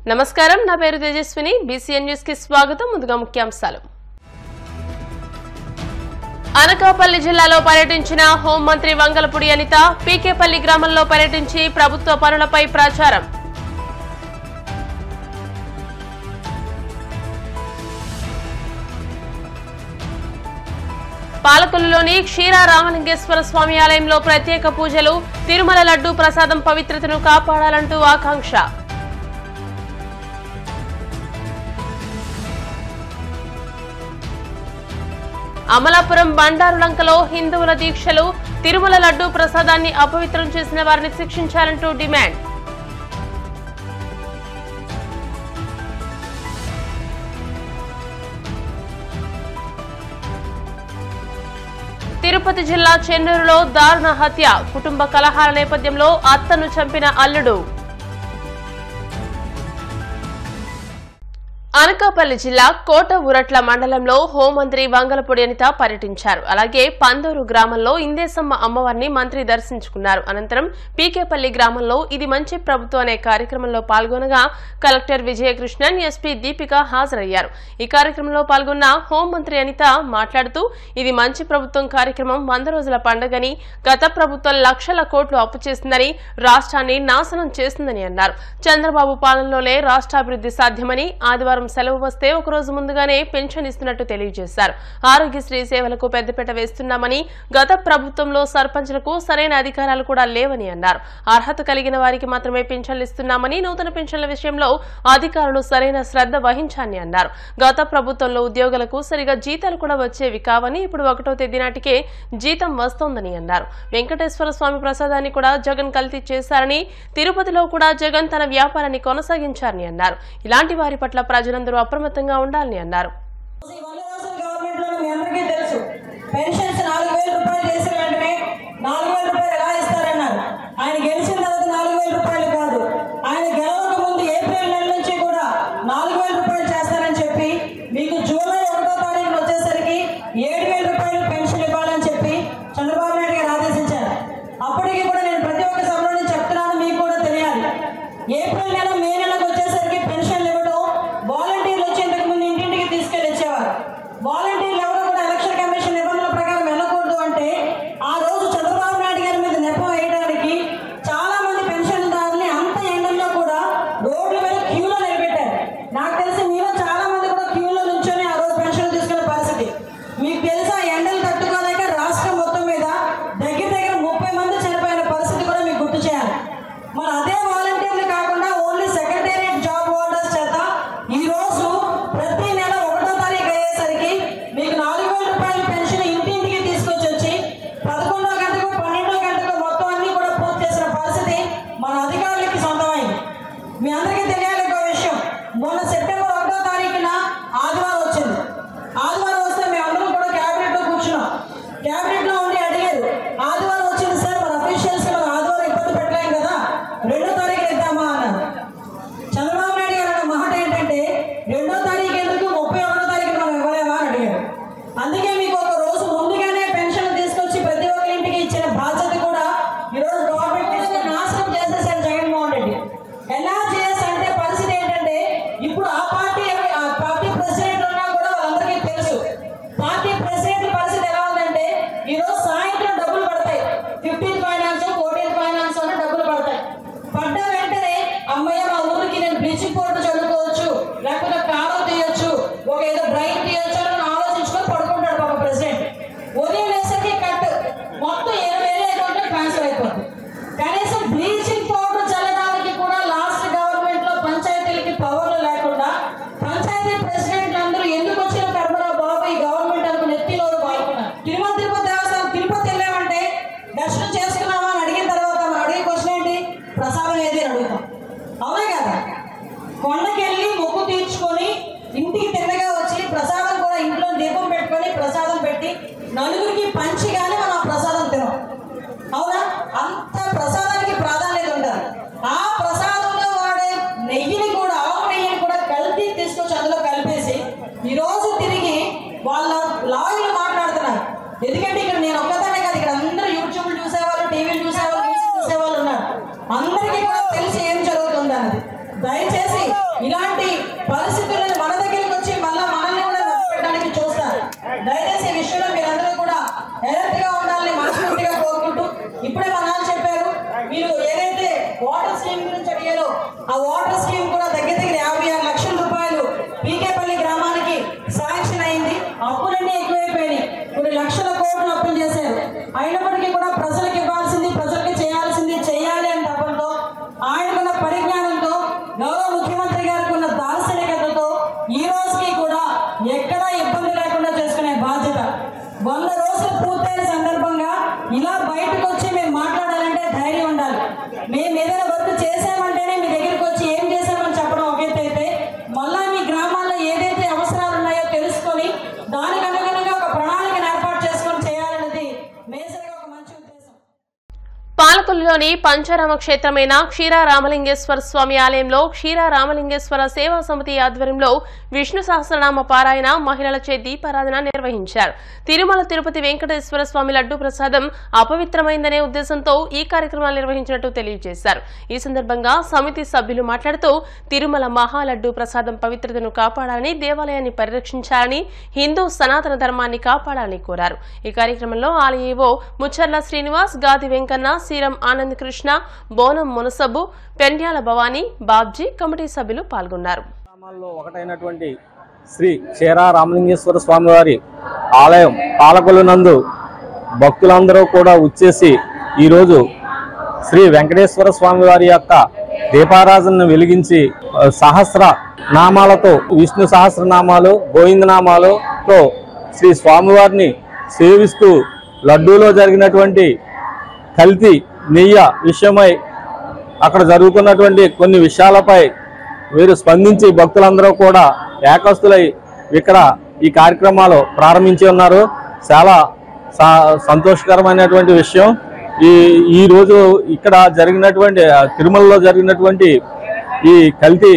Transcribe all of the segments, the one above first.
నమస్కారం, నా పేరు తేజస్విని. బీసీఎన్ న్యూస్ కి స్వాగతం. ముందుగా ముఖ్యాంశాలు. అనకాపల్లి జిల్లాలో పర్యటించిన హోంమంత్రి వంగలపూడి అనిత పీకేపల్లి గ్రామంలో పర్యటించి ప్రభుత్వ పనులపై ప్రచారం. పాలకొల్లులోని క్షీర రామలింగేశ్వర స్వామి ఆలయంలో ప్రత్యేక పూజలు. తిరుమల లడ్డూ ప్రసాదం పవిత్రతను కాపాడాలంటూ ఆకాంక్ష. అమలాపురం బండారులంకలో హిందువుల దీక్షలు. తిరుమల లడ్డూ ప్రసాదాన్ని అపవిత్రం చేసిన వారిని శిక్షించాలంటూ డిమాండ్. తిరుపతి జిల్లా చెన్నూరులో దారుణ హత్య. కుటుంబ కలహాల నేపథ్యంలో అత్తను చంపిన అల్లుడు. అనకాపల్లి జిల్లా కోట ఊరట్ల మండలంలో హోంమంత్రి వంగలపూడి అనిత పర్యటించారు. అలాగే పందూరు గ్రామంలో ఇందేశమ్మ అమ్మవారిని మంత్రి దర్శించుకున్నారు. అనంతరం పీకేపల్లి గ్రామంలో ఇది మంచి ప్రభుత్వం అనే కార్యక్రమంలో పాల్గొనగా కలెక్టర్ విజయకృష్ణన్, ఎస్పీ దీపిక హాజరయ్యారు. ఈ కార్యక్రమంలో పాల్గొన్న హోంమంత్రి అనిత మాట్లాడుతూ ఇది మంచి ప్రభుత్వం కార్యక్రమం 100 రోజుల పండుగని, గత ప్రభుత్వం లక్షల కోట్లు అప్పు చేసిందని, రాష్ట్రాన్ని నాశనం చేసిందని అన్నారు. చంద్రబాబు పాలనలోనే రాష్ట్రాభివృద్ధి సాధ్యమని, ఆదివారం సెలవు వస్తే ఒక రోజు ముందుగానే పెన్షన్ ఇస్తున్నట్టు తెలియజేశారు. ఆరోగ్యశ్రీ సేవలకు పెద్దపీట వేస్తున్నామని, గత ప్రభుత్వంలో సర్పంచ్లకు సరైన అధికారాలు కూడా లేవని అన్నారు. అర్హత కలిగిన వారికి మాత్రమే పెన్షన్లు ఇస్తున్నామని, నూతన పెన్షన్ల విషయంలో అధికారులు సరైన శ్రద్ధ వహించాలని అన్నారు. గత ప్రభుత్వంలో ఉద్యోగులకు సరిగా జీతాలు కూడా వచ్చేవి కావని, ఇప్పుడు 1వ తేదీ నాటికే జీతం వస్తోందని అన్నారు. వెంకటేశ్వర స్వామి ప్రసాదాన్ని కూడా జగన్ కల్తీ చేశారని, తిరుపతిలో కూడా జగన్ తన వ్యాపారాన్ని కొనసాగించారని అన్నారు. ఇలాంటి వారి పట్ల ప్రజలందరూ అప్రమత్తంగా ఉండాలని అన్నారు. పెన్షన్స్ 4,000 రూపాయలు చేసిన వెంటనే 4,000 రూపాయలు ఎలా ఇస్తారన్నారు. ఆయన గెలిచిన తర్వాత 4,000 రూపాయలు కాదు, ఆయన గెలవక ముందు ఏప్రిల్ నెల నుంచి కూడా 4,000 రూపాయలు చేస్తారని చెప్పి మీకు జూలై 1వ తారీఖున వచ్చేసరికి 7,000 రూపాయలు పెన్షన్ ఇవ్వాలని చెప్పి చంద్రబాబు నాయుడు గారు ఆదేశించారు. అప్పటికి కూడా నేను ప్రతి ఒక్క సభలో చెప్తున్నాను, మీకు కూడా తెలియాలి. ఏప్రిల్ నెల, మే నెలకు వచ్చేసరికి పెన్షన్లు ఇవ్వడం వాలంటీర్లు వచ్చి ఇంతకు ముందు ఇంటింటికి తీసుకెళ్లి ఇచ్చేవారు. వాలంటీర్లు ఎవరు కూడా ఎలక్షన్ కమిషన్ నిబంధనల ప్రకారం వెళ్ళకూడదు అంటే ఆ రోజు చంద్రబాబు నాయుడు గారి మీద నెపం వేయడానికి చాలా మంది పెన్షన్దారుల్ని అంత ఎండల్లో కూడా రోడ్ల మీద క్యూలో నిలబెట్టారు. నాకు తెలిసి మీలో చాలా మంది కూడా క్యూలో నుంచొని ఆ రోజు పెన్షన్ తీసుకునే పరిస్థితి. మీకు తెలుసా, ఎండలు తట్టుకోలేక రాష్ట్రం మొత్తం మీద దగ్గర 30 మంది చనిపోయిన పరిస్థితి కూడా మీకు గుర్తు చేయాలి. మరి అదే వాలంటీర్లు కాకుండా ఓన్లీ సెక్రటేరియట్ జాబ్ హోల్డర్స్ చేత ఈ రోజు ప్రతి నెల 1వ తారీఖు అయ్యేసరికి మీకు 4,000 రూపాయల పెన్షన్ ఇంటింటికి తీసుకొచ్చి 11వ గంటకు 12వ గంటకు మొత్తం అన్ని కూడా పూర్తి చేసిన పరిస్థితి మన అధికారులకి సొంతమైంది. మీ అందరికీ తెలియాలి ఒక విషయం, మొన్న సెప్టెంబర్ 1వ తారీఖున ఆదివారం వచ్చింది. ఆదివారం వస్తే మేమందరం కూడా క్యాబినెట్ లో కూర్చున్నాం. క్యాబినెట్ లో ఉండి అడిగారు, ఆదివారం వచ్చింది సార్, మన అఫీషియల్స్ మనం ఆదివారం ఇబ్బంది పెట్టలేం కదా, 2వ తారీఖు ఇద్దామా అన్నారు. చంద్రబాబు నాయుడు గారు అన్న మాట ఏంటంటే 2వ తారీఖు ఎందుకు, 31వ తారీఖు మనం ఇవ్వలేమా అని అడిగారు. అందుకే మీకు ఒక రోజు ముందుగానే పెన్షన్ తీసుకొచ్చి ప్రతి ఒక్క ఇంటికి ఇచ్చిన బాధ్యత కూడా ఈరోజు గవర్నమెంట్ నాశనం చేసేసారు జగన్మోహన్ రెడ్డి. ఎలా చేయాలంటే పరిస్థితి ఏంటంటే ఇప్పుడు ఆ పార్టీ ప్రెసిడెంట్ ఉన్నా కూడా వాళ్ళందరికీ తెలుసు. పార్టీ ప్రెసిడెంట్ పరిస్థితి ఎలా ఉందంటే ఈరోజు సాయంత్రం డబ్బులు పడతాయి, 15th ఫైనాన్స్ 14th ఫైనాన్స్ అని డబ్బులు పడతాయి. పడ్డ వెంటనే అమ్మయ్య మా ఊరికి నేను బ్లీచింగ్ పౌడర్ చదువుకోవచ్చు, లేకపోతే కారం తీయొచ్చు, ఒక ఏదో డ్రైన్ తీయొచ్చు అని ఆలోచించుకొని పడుకుంటాడు ఒక ప్రెసిడెంట్. ఉదయం వేసరికి కట్ మొత్తం 20,000 అకౌంట్ ట్రాన్స్ఫర్ అయిపోతుంది. కనీసం బ్లీచింగ్ పౌడర్ చల్లడానికి కూడా లాస్ట్ గవర్నమెంట్ లో పంచాయతీలకి పవర్లు లేకుండా పంచాయతీ ప్రెసిడెంట్లు అందరూ ఎందుకు వచ్చిన కర్మరావు బాబు ఈ గవర్నమెంట్ అనుకుని ఎత్తిలో పాల్గొన్నారు. తిరుపతి దేవస్థానం తిరుపతి వెళ్ళామంటే దర్శనం చేసుకున్నామా అని అడిగిన తర్వాత మనం అడిగే క్వశ్చన్ ఏంటి, ప్రసాదం ఏది అని అడుగుతాం, అవునా కదా. కొండకెళ్ళి మొక్కు తీర్చుకొని ఇంటికి తిన్నగా వచ్చి ప్రసాదం కూడా ఇంట్లో దీపం పెట్టుకొని ప్రసాదం పెట్టి నలుగురికి పంచి కానీ మనం ఆ ప్రసాదం తినం, అవునా. అంత ప్రసాదానికి ప్రాధాన్యత ఉంటుంది. ఆ ప్రసాదంలో వాడే నెయ్యిని కూడా, ఆవు నెయ్యిని కూడా కల్తీ తీసుకొచ్చి అందులో కలిపేసి ఈరోజు తిరిగి వాళ్ళ లాయర్లు మాట్లాడుతున్నారు. ఎందుకంటే ఇక్కడ నేను ఒక్కదానే కాదు, ఇక్కడ అందరూ యూట్యూబ్లు చూసేవాళ్ళు, టీవీలు చూసేవాళ్ళు, న్యూస్ చూసేవాళ్ళు ఉన్నారు. అందరికీ కూడా తెలిసి ఏం జరుగుతుంది అన్నది. దయచేసి దయచేసి ఇలాంటి పరిస్థితులను మన దగ్గరికి వచ్చి మళ్ళీ మనల్ని కూడా పెట్టడానికి చూస్తారు. దయచేసి ఈ విషయంలో మీరందరూ కూడా అలర్ట్ గా ఉండాలని మనస్ఫూర్తిగా కోరుకుంటూ, ఇప్పుడే మా నాన్న చెప్పారు, మీరు ఏదైతే వాటర్ స్కీమ్ గురించి అడిగారో ఆ వాటర్ స్కీమ్ కూడా దగ్గర 56 లక్షల రూపాయలు పీకేపల్లి గ్రామానికి శాంక్షన్ అయింది. అప్పులన్నీ ఎక్కువైపోయినాయి, కొన్ని లక్షల కోట్లు అప్పులు చేశారు. అయినప్పటికీ కూడా ప్రజలకు ఇవ్వాల్సింది, ప్రజలకు చేయాల్సింది చేయాలి అని తప్పంతో, ఆయనకున్న పరిజ్ఞానంతో, గౌరవ ముఖ్యమంత్రి గారికి ఉన్న దార్శనికతతో ఈ రోజుకి కూడా ఎక్కడా ఇబ్బంది లేకుండా చేసుకునే బాధ్యత. 100 రోజులు పూర్తయిన సందర్భంగా ఇలా బయటకు వచ్చి మేము మాట్లాడాలంటే ధైర్యం ఉండాలి. మేము ఏదైనా వర్క్ చేసామంటేనే మీ దగ్గరికి వచ్చి ఏం చేసామని చెప్పడం ఒక ఎత్తు అయితే, మళ్ళా మీ గ్రామాల్లో ఏదైతే అవసరాలు ఉన్నాయో తెలుసుకొని దానికి అనుగుణంగా ఒక ప్రణాళికను ఏర్పాటు చేసుకొని చేయాలన్నది మేజర్గా ఒక మంచి ఉద్దేశం. పాలకొల్లులోని పంచారామ క్షేత్రమైన క్షీరారామలింగేశ్వర స్వామి ఆలయంలో క్షీరారామలింగేశ్వర సేవా సమితి ఆధ్వర్యంలో విష్ణు సహస్రనామ పారాయణ మహిళలచే దీపారాధన నిర్వహించారు. తిరుమల తిరుపతి వెంకటేశ్వర స్వామి లడ్డూ ప్రసాదం అపవిత్రమైందనే ఉద్దేశంతో ఈ కార్యక్రమాలు నిర్వహించినట్టు తెలియజేశారు. ఈ సందర్భంగా సమితి సభ్యులు మాట్లాడుతూ తిరుమల మహాలడ్డూ ప్రసాదం పవిత్రతను కాపాడాలని, దేవాలయాన్ని పరిరక్షించాలని, హిందూ సనాతన ధర్మాన్ని కాపాడాలని కోరారు. ఈ కార్యక్రమంలో ఆలయో ముచ్చర్ల శ్రీనివాస్, గాది వెంకన్న, సీరం ఆనంద్ కృష్ణ, బోనం మునసబు, పెండ్యాల భవానీ, బాబ్జీ కమిటీ సభ్యులు పాల్గొన్నారు. ఒకటైనటువంటి శ్రీ క్షీరారామలింగేశ్వర స్వామి వారి ఆలయం పాలకొల్లు నందు భక్తులందరూ కూడా వచ్చేసి ఈరోజు శ్రీ వెంకటేశ్వర స్వామి వారి యొక్క దీపారాధనను వెలిగించి సహస్ర నామాలతో, విష్ణు సహస్రనామాలు, గోవిందనామాలతో శ్రీ స్వామివారిని సేవిస్తూ లడ్డూలో జరిగినటువంటి కల్తీ నెయ్యి విషయమై అక్కడ జరుగుతున్నటువంటి కొన్ని విషయాలపై వీరు స్పందించి భక్తులందరూ కూడా ఏకస్తులై ఇక్కడ ఈ కార్యక్రమాలు ప్రారంభించి ఉన్నారు. చాలా సంతోషకరమైనటువంటి విషయం. ఈ రోజు ఇక్కడ జరిగినటువంటి తిరుమలలో జరిగినటువంటి ఈ కల్తీ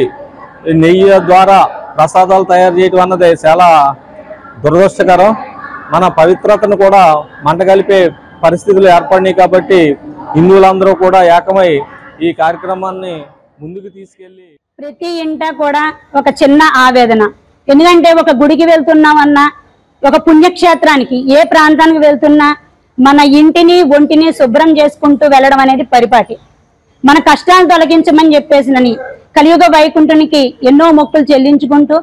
నెయ్యి ద్వారా ప్రసాదాలు తయారు చేయడం అన్నది చాలా దురదృష్టకరం. మన పవిత్రతను కూడా మంటగలిపే పరిస్థితులు ఏర్పడినాయి కాబట్టి హిందువులందరూ కూడా ఏకమై ఈ కార్యక్రమాన్ని ముందుకు తీసుకెళ్లి ప్రతి ఇంట కూడా ఒక చిన్న ఆవేదన. ఎందుకంటే ఒక గుడికి వెళ్తున్నామన్నా, ఒక పుణ్యక్షేత్రానికి ఏ ప్రాంతానికి వెళ్తున్నా మన ఇంటిని ఒంటిని శుభ్రం చేసుకుంటూ వెళ్ళడం అనేది పరిపాటి. మన కష్టాలు తొలగించమని చెప్పేసినని కలియుగ వైకుంఠునికి ఎన్నో మొక్కులు చెల్లించుకుంటూ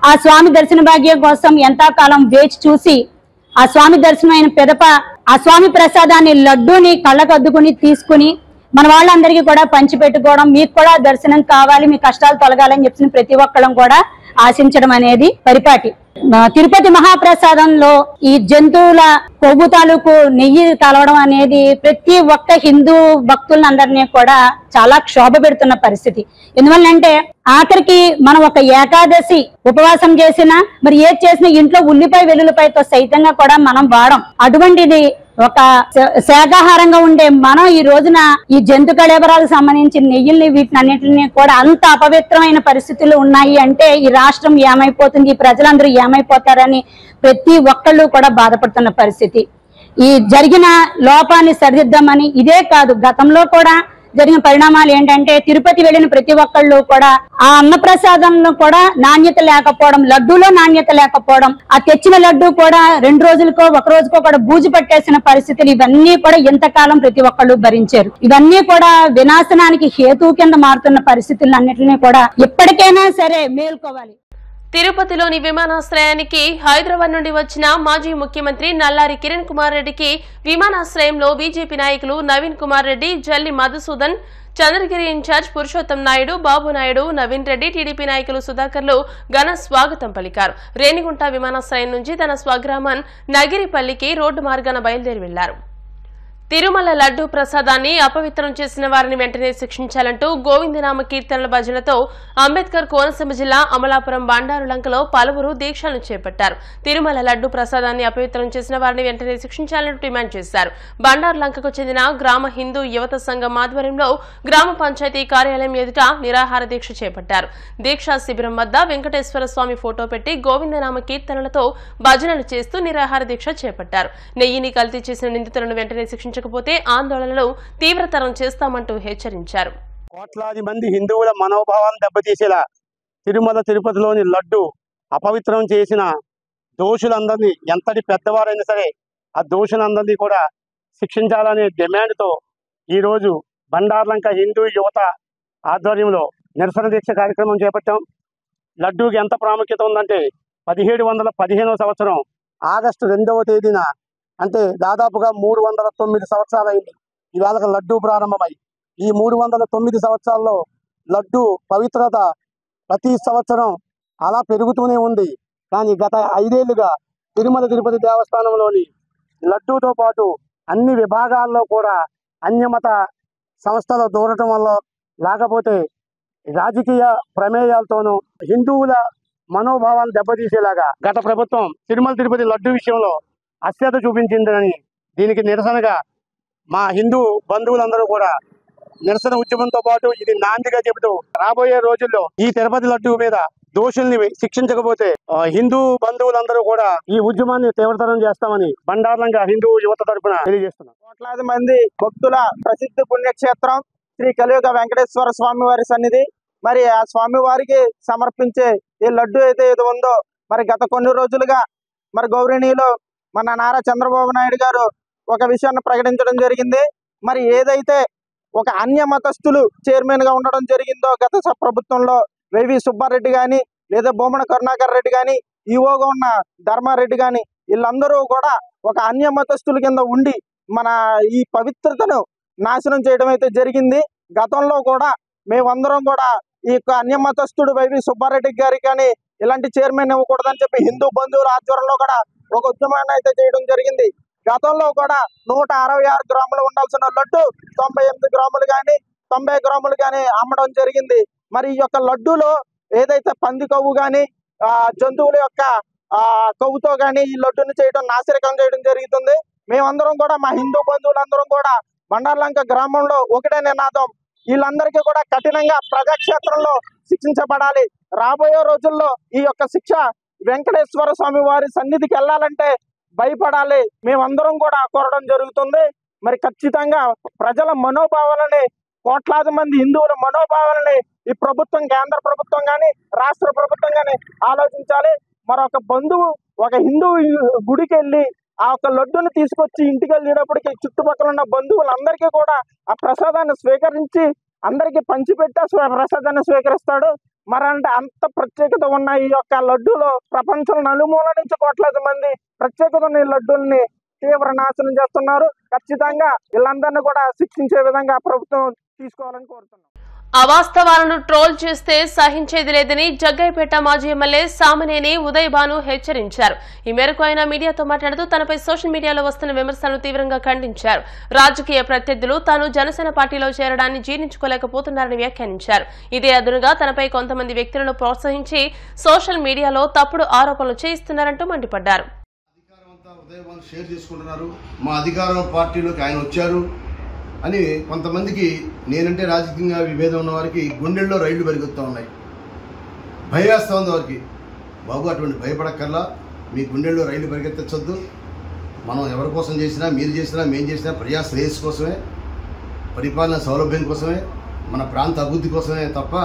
ఆ స్వామి దర్శన భాగ్యం కోసం ఎంతకాలం వేచి చూసి ఆ స్వామి దర్శనం అయిన పిదప ఆ స్వామి ప్రసాదాన్ని లడ్డూని కళ్ళకద్దుకుని తీసుకుని మన వాళ్ళందరికీ కూడా పంచిపెట్టుకోవడం, మీకు కూడా దర్శనం కావాలి, మీ కష్టాలు తొలగాలని చెప్పిన ప్రతి ఒక్కళ్ళం కూడా ఆశించడం అనేది పరిపాటి. తిరుపతి మహాప్రసాదంలో ఈ జంతువుల కొవ్వు తాలూకు నెయ్యి కలవడం అనేది ప్రతి ఒక్క హిందూ భక్తులందరినీ కూడా చాలా క్షోభ పెడుతున్న పరిస్థితి. ఎందువల్లంటే ఆఖరికి మనం ఒక ఏకాదశి ఉపవాసం చేసినా, మరి ఏది చేసినా ఇంట్లో ఉల్లిపాయ వెల్లుల్లిపాయతో సైతంగా కూడా మనం వాడం. అటువంటిది ఒక శాకాహారంగా ఉండే మనం ఈ రోజున ఈ జంతు కళేబరాలకు సంబంధించిన నెయ్యిల్ని వీటిని అన్నింటినీ కూడా అంత అపవిత్రమైన పరిస్థితులు ఉన్నాయి అంటే ఈ రాష్ట్రం ఏమైపోతుంది, ఈ ప్రజలందరూ ఏమైపోతారని ప్రతి ఒక్కళ్ళు కూడా బాధపడుతున్న పరిస్థితి. ఈ జరిగిన లోపాన్ని సరిదిద్దామని, ఇదే కాదు గతంలో కూడా జరిగిన పరిణామాలు ఏంటంటే తిరుపతి వెళ్లిన ప్రతి ఒక్కళ్ళు కూడా ఆ అన్నప్రసాదంలో కూడా నాణ్యత లేకపోవడం, లడ్డూలో నాణ్యత లేకపోవడం, ఆ తెచ్చిన లడ్డూ కూడా 2 రోజులకో 1 రోజుకో కూడా బూజు పట్టేసిన పరిస్థితులు ఇవన్నీ కూడా ఎంతకాలం ప్రతి ఒక్కళ్ళు భరించారు. ఇవన్నీ కూడా వినాశనానికి హేతు కింద మారుతున్న పరిస్థితులన్నింటినీ కూడా ఎప్పటికైనా సరే మేల్కోవాలి. తిరుపతిలోని విమానాశ్రయానికి హైదరాబాద్ నుండి వచ్చిన మాజీ ముఖ్యమంత్రి నల్లారి కిరణ్ కుమార్ రెడ్డికి విమానాశ్రయంలో బీజేపీ నాయకులు నవీన్ కుమార్ రెడ్డి, జల్లి మధుసూదన్, చంద్రగిరి ఇన్ఛార్జ్ పురుషోత్తం నాయుడు, బాబు నాయుడు, నవీన్ రెడ్డి, టీడీపీ నాయకులు సుధాకర్లు ఘన స్వాగతం పలికారు. రేణిగుంట విమానాశ్రయం నుంచి తన స్వగ్రామం నగిరిపల్లికి రోడ్డు మార్గాన బయలుదేరి వెళ్లారు. తిరుమల లడ్డూ ప్రసాదాన్ని అపవిత్రం చేసిన వారిని వెంటనే శిక్షించాలంటూ గోవిందనామ కీర్తనల భజనతో అంబేద్కర్ కోనసీమ జిల్లా అమలాపురం బండారులంకలో పలువురు దీక్షలను చేపట్టారు. తిరుమల లడ్డూ ప్రసాదాన్ని అపవిత్రం చేసిన వారిని వెంటనే శిక్షించాలంటూ డిమాండ్ చేశారు. బండారులంకకు చెందిన గ్రామ హిందూ యువత సంఘం ఆధ్వర్యంలో గ్రామ పంచాయతీ కార్యాలయం ఎదుట నిరాహార దీక్ష చేపట్టారు. దీక్షా శిబిరం వద్ద వెంకటేశ్వర స్వామి ఫోటో పెట్టి గోవిందనామ కీర్తనలతో భజనలు చేస్తూ నిరాహార దీక్ష చేపట్టారు. నెయ్యిని కల్తీ చేసిన నిందితులను వెంటనే శిక్షించకపోతే ఆందోళనలు తీవ్రతరం చేస్తామంటూ హెచ్చరించారు. కోట్లాది మంది హిందువుల మనోభావాలను దెబ్బతీసేలా తిరుమల తిరుపతిలోని లడ్డు అపవిత్రం చేసిన దోషులందరినీ, ఎంతటి పెద్దవారైనా సరే ఆ దోషులందరినీ కూడా శిక్షించాలనే డిమాండ్తో ఈరోజు బండార్లంక హిందూ యువత ఆధ్వర్యంలో నిరసన దీక్ష కార్యక్రమం చేపట్టాం. లడ్డూకి ఎంత ప్రాముఖ్యత ఉందంటే 1715వ సంవత్సరం ఆగస్టు 2వ తేదీన, అంటే దాదాపుగా 309 సంవత్సరాలైంది ఇవాళ లడ్డూ ప్రారంభమై. ఈ 309 సంవత్సరాల్లో లడ్డూ పవిత్రత ప్రతి సంవత్సరం అలా పెరుగుతూనే ఉంది. కానీ గత 5 ఏళ్లుగా తిరుమల తిరుపతి దేవస్థానంలోని లడ్డూతో పాటు అన్ని విభాగాల్లో కూడా అన్యమత సంస్థలు దూరటం వల్ల, లేకపోతే రాజకీయ ప్రమేయాలతోనూ హిందువుల మనోభావాలు దెబ్బతీసేలాగా గత ప్రభుత్వం తిరుమల తిరుపతి లడ్డు విషయంలో అశ్రద్ధ చూపించిందని, దీనికి నిరసనగా మా హిందూ బంధువులందరూ కూడా నిరసన ఉద్యమంతో పాటు ఇది నాందిగా చెబుతూ రాబోయే రోజుల్లో ఈ తిరుపతి లడ్డు మీద దోషుల్ని శిక్షించకపోతే హిందూ బంధువులందరూ కూడా ఈ ఉద్యమాన్ని తీవ్రతరం చేస్తామని బండార్లంగా హిందూ యువత తరపున తెలియజేస్తున్నాం. కోట్లాది మంది భక్తుల ప్రసిద్ధ పుణ్యక్షేత్రం శ్రీ కలియుగ వెంకటేశ్వర స్వామి వారి సన్నిధి. మరి ఆ స్వామి వారికి సమర్పించే ఈ లడ్డు అయితే ఏదో ఉందో, మరి గత కొన్ని రోజులుగా మరి గౌరవనీయులు మన నారా చంద్రబాబు నాయుడు గారు ఒక విషయాన్ని ప్రకటించడం జరిగింది. మరి ఏదైతే ఒక అన్య మతస్థులు చైర్మన్ గా ఉండడం జరిగిందో గత ప్రభుత్వంలో, వైవి సుబ్బారెడ్డి కానీ లేదా బొమ్మన కరుణాకర్ రెడ్డి కానీ, ఈవోగా ఉన్న ధర్మారెడ్డి కానీ, వీళ్ళందరూ కూడా ఒక అన్య మతస్థుల కింద ఉండి మన ఈ పవిత్రతను నాశనం చేయడం అయితే జరిగింది. గతంలో కూడా మేమందరం కూడా ఈ యొక్క అన్య మతస్థుడు వైవి సుబ్బారెడ్డి గారికి కానీ ఇలాంటి చైర్మన్ ఇవ్వకూడదని చెప్పి హిందూ బంధువుల ఆధ్వర్యంలో కూడా ఒక ఉద్యమాన్ని అయితే చేయడం జరిగింది. గతంలో కూడా 166 గ్రాములు ఉండాల్సిన లడ్డు 98 గ్రాములు కానీ 90 గ్రాములు కానీ అమ్మడం జరిగింది. మరి ఈ యొక్క లడ్డూలో ఏదైతే పంది కొవ్వు కానీ జంతువుల యొక్క కొవ్వుతో కానీ ఈ లడ్డూని చేయడం, నాసిరకం చేయడం జరుగుతుంది. మేమందరం కూడా మా హిందూ బంధువులందరం కూడా బండార్లంక గ్రామంలో ఒకటే నినాదం, వీళ్ళందరికీ కూడా కఠినంగా ప్రజాక్షేత్రంలో శిక్షించబడాలి. రాబోయే రోజుల్లో ఈ యొక్క శిక్ష వెంకటేశ్వర స్వామి వారి సన్నిధికి వెళ్ళాలంటే భయపడాలి. మేమందరం కూడా కోరడం జరుగుతుంది. మరి ఖచ్చితంగా ప్రజల మనోభావాలని, కోట్లాది మంది హిందువుల మనోభావాలని ఈ ప్రభుత్వం, కేంద్ర ప్రభుత్వం కానీ రాష్ట్ర ప్రభుత్వం కానీ ఆలోచించాలి. మరొక బంధువు ఒక హిందూ గుడికి వెళ్ళి ఆ యొక్క లడ్డుని తీసుకొచ్చి ఇంటికి వెళ్ళేటప్పటికి చుట్టుపక్కల ఉన్న బంధువులందరికీ కూడా ఆ ప్రసాదాన్ని స్వీకరించి అందరికీ పంచిపెట్టి ప్రసాదాన్ని స్వీకరిస్తాడు. మరి అంటే అంత ప్రత్యేకత ఉన్న ఈ యొక్క లడ్డూలో ప్రపంచం నలుమూల నుంచి కోట్లాది మంది ప్రత్యేకత ఉన్న ఈ లడ్డూల్ని తీవ్ర నాశనం చేస్తున్నారు. ఖచ్చితంగా వీళ్ళందరినీ కూడా శిక్షించే విధంగా ప్రభుత్వం తీసుకోవాలని కోరుతున్నాం. అవాస్తవాలను ట్రోల్ చేస్తే సహించేది లేదని జగ్గైపేట మాజీ ఎమ్మెల్యే సామనేని ఉదయ్ భాను హెచ్చరించారు. ఈ మేరకు ఆయన మీడియాతో మాట్లాడుతూ తనపై సోషల్ మీడియాలో వస్తున్న విమర్శలను తీవ్రంగా ఖండించారు. రాజకీయ ప్రత్యర్థులు తాను జనసేన పార్టీలో చేరడాన్ని జీర్ణించుకోలేకపోతున్నారని వ్యాఖ్యానించారు. ఇదే అదునుగా తనపై కొంతమంది వ్యక్తులను ప్రోత్సహించి సోషల్ మీడియాలో తప్పుడు ఆరోపణలు చేయిస్తున్నారంటూ మండిపడ్డారు. మా అధికారం పార్టీలోకి ఆయన వచ్చారు అని కొంతమందికి, నేనంటే రాజకీయంగా విభేదం ఉన్న వారికి గుండెల్లో రైళ్లు పరిగెత్తుతూ ఉన్నాయి, భయవేస్తూ ఉంది వారికి. బాబు, అటువంటి భయపడక్కర్లా, మీ గుండెల్లో రైళ్లు పరిగెత్తొద్దు. మనం ఎవరి కోసం చేసినా, మీరు చేసినా, మేము చేసినా ప్రజా శ్రేయస్సు కోసమే, పరిపాలన సౌలభ్యం కోసమే, మన ప్రాంత అభివృద్ధి కోసమే తప్ప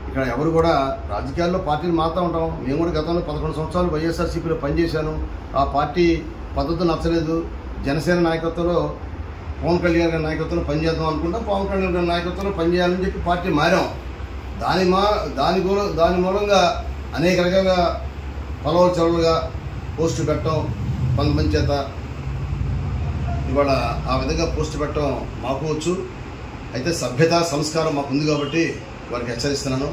ఇక్కడ ఎవరు కూడా రాజకీయాల్లో పార్టీలు మారుతూ ఉంటాం. మేము కూడా గతంలో 11 సంవత్సరాలు వైఎస్ఆర్సీపీలో పనిచేశాను. ఆ పార్టీ పద్ధతులు నచ్చలేదు. జనసేన నాయకత్వంలో పవన్ కళ్యాణ్ గారి నాయకత్వంలో పనిచేద్దాం అనుకుంటాం. పవన్ కళ్యాణ్ గారి నాయకత్వంలో పనిచేయాలని చెప్పి పార్టీ మారాం. దాని మూలంగా అనేక రకాలుగా పొలవ చెరువులుగా పోస్టు పెట్టడం, కొంతమంది చేత ఇవాళ ఆ విధంగా పోస్టు పెట్టడం మాకు వచ్చు. అయితే సభ్యత సంస్కారం మాకు ఉంది కాబట్టి వారికి హెచ్చరిస్తున్నాను.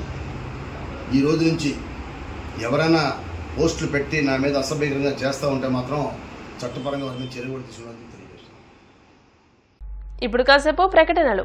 ఈ రోజు నుంచి ఎవరైనా పోస్టులు పెట్టి నా మీద అసభ్యంగా చేస్తూ ఉంటే మాత్రం చట్టపరంగా వారిని చర్య కూడా తీసుకున్నాను. ఇప్పుడు కాసేపు ప్రకటనలు.